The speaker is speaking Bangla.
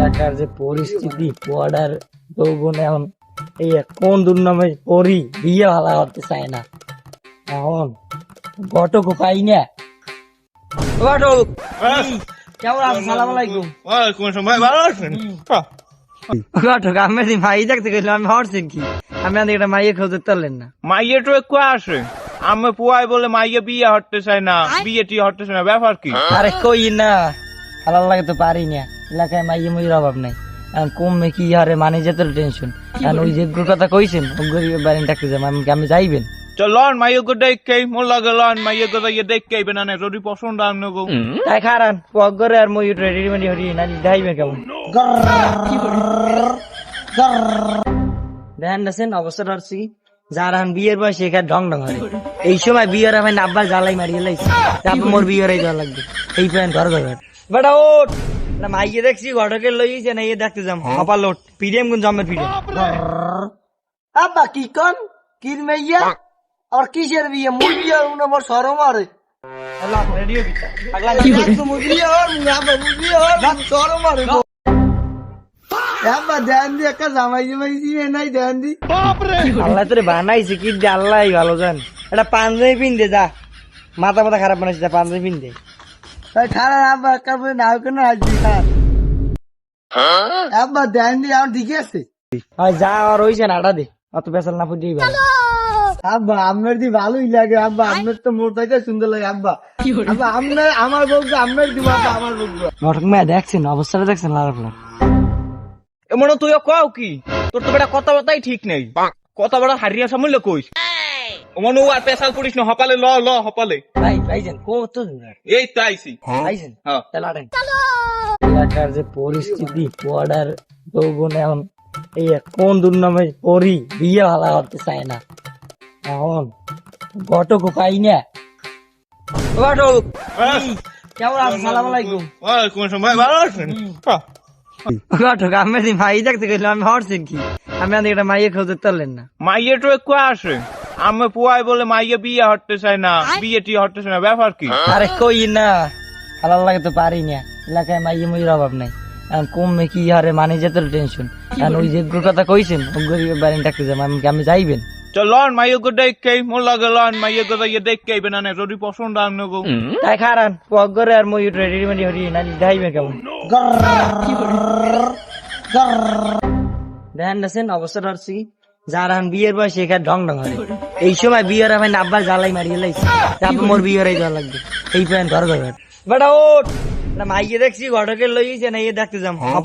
এলাকার যে পরিস্থিতি পড়ার যৌবন এখন এই কোন দুর্নামে পড়ি বিয়ে ভালো করতে চায় না এখন ঘটক পাই না। ঘটক কেমন আছেন? সালাম আলাইকুম। ওয়ালাইকুম আসসালাম, ভাই ভালো আছেন? ঘটক আমি ভাই দেখতে গেলাম, আমি হরছেন কি আমি একটা মাইয়ে খোঁজে তারলেন না। মাইয়ে তো একটু আসে, আমি পুয়াই বলে মাইয়ে বিয়ে হতে চায় না, বিয়ে টিয়ে হতে চায় না, ব্যাপার কি? আরে কই না ভালো লাগে তো পারি না, এলাকায় মাইয়ে মুইয়ের অভাব নাই। এখন কমে কি হারে মানে যেত টেনশন, কারণ ওই যে কথা কইছেন গরিবের বাড়ি ডাকতে যাবো আমি যাইবেন। চল লন মাইয়ে গো দেখে মোর লাগে লন মাইয়ে গো ইয়ে দেখে না যদি পছন্দ আম নেবো। তাই খারান পগরে আর মই রেডিমেডি হরি না যাইবে কেমন দেখেন দেখেন অবস্থাটা হচ্ছে কি যার এখন বিয়ের বয়সে এখানে ঢং ঢং হয় এই সময় বিয়ের আমি আব্বার জ্বালাই মারিয়ে লাইছি, তারপর মোর বিয়ের যাওয়া লাগবে এই প্যান্ট ঘর ঘর বেটা ওঠ না মাইয়ে দেখছি ঘটকের লইছে না ইয়ে দেখতে যাম কপাল ওঠ পিডিএম কোন জমের পিডিএম আব্বা কি কন কি মাইয়া আর কিসের বিয়ে মুই বিয়ে আমার শরম আরে রেডিও কি আগলা তো মুই বিয়ে আর আব্বা মুই বিয়ে আর শরম আরে আব্বা ধ্যান দি একটা জামাই জামাই দিয়ে নাই ধ্যান দি আল্লাহ তোরে বানাইছে কি দে আল্লাহ ভালো জান এটা পাঞ্জাবি পিনদে যা মাথা মাথা খারাপ বানাইছে পাঞ্জাবি পিনদে তাই খারাপ আব্বা কাবে নাও কেন আসবি খারাপ আব্বা ধ্যান দি আর দিকে আছে আর যা আর হইছে না আটা দে অত পেছাল না ফুটিয়ে ভালো আব্বা আপনার দি ভালোই লাগে আব্বা আপনার তো মোর থেকে সুন্দর লাগে আব্বা আব্বা আপনার আমার বউকে আপনার দিব আব্বা আমার বউকে নটক মেয়ে দেখছেন অবস্থাটা দেখছেন লাল আপনার এমন তুই কও কি তোর তো বেটা কথাবার্তাই ঠিক নেই, কথাবার্তা হারিয়া সামলে কইস ওমন ও আর পেশাল পড়িস না, হপালে ল ল হপালে ভাই ভাইজান কত দূর এই তো আইছি। ভাইজান হ্যাঁ চালাটেন এলাকার যে পরিস্থিতি পড়ার যৌবন এখন এই কোন দুর্নামে পড়ি বিয়ে ভালো করতে চায় না এখন ঘটক পাই না। ঘটক কেমন আছেন? সালাম আলাইকুম। ওয়ালাইকুম আসসালাম, ভাই ভালো আছেন? ঘটক আমি ভাই দেখতে গেলাম, আমি হরছেন কি আমি একটা মাইয়ে খোঁজে তারলেন না। মাইয়ে তো একটু আসে, আমি পুয়াই বলে মাইয়ে বিয়ে হতে চায় না, বিয়ে টিয়ে হতে চায় না, ব্যাপার কি? আরে কই না ভালো লাগে তো পারি না, এলাকায় মাইয়ে মুইয়ের অভাব নাই। এখন কমে কি হারে মানে যেত টেনশন, কারণ ওই যে কথা কইছেন গরিবের বাড়ি ডাকতে যাবো আমি যাইবেন। চল লন মাইয়ে গো দেখে মোর লাগে লন মাইয়ে গো ইয়ে দেখে না যদি পছন্দ আম নেবো। তাই খারান পগরে আর মই রেডিমেডি হরি না যাইবে কেমন দেখেন দেখেন অবস্থাটা হচ্ছে কি যার এখন বিয়ের বয়সে এখানে ঢং ঢং হয় এই সময় বিয়ের আমি আব্বার জ্বালাই মারিয়ে লাইছি, তারপর মোর বিয়ের যাওয়া লাগবে এই প্যান্ট ঘর ঘর বেটা ওঠ না মাইয়ে দেখছি ঘটকের লইছে না ইয়ে দেখতে যাম কপাল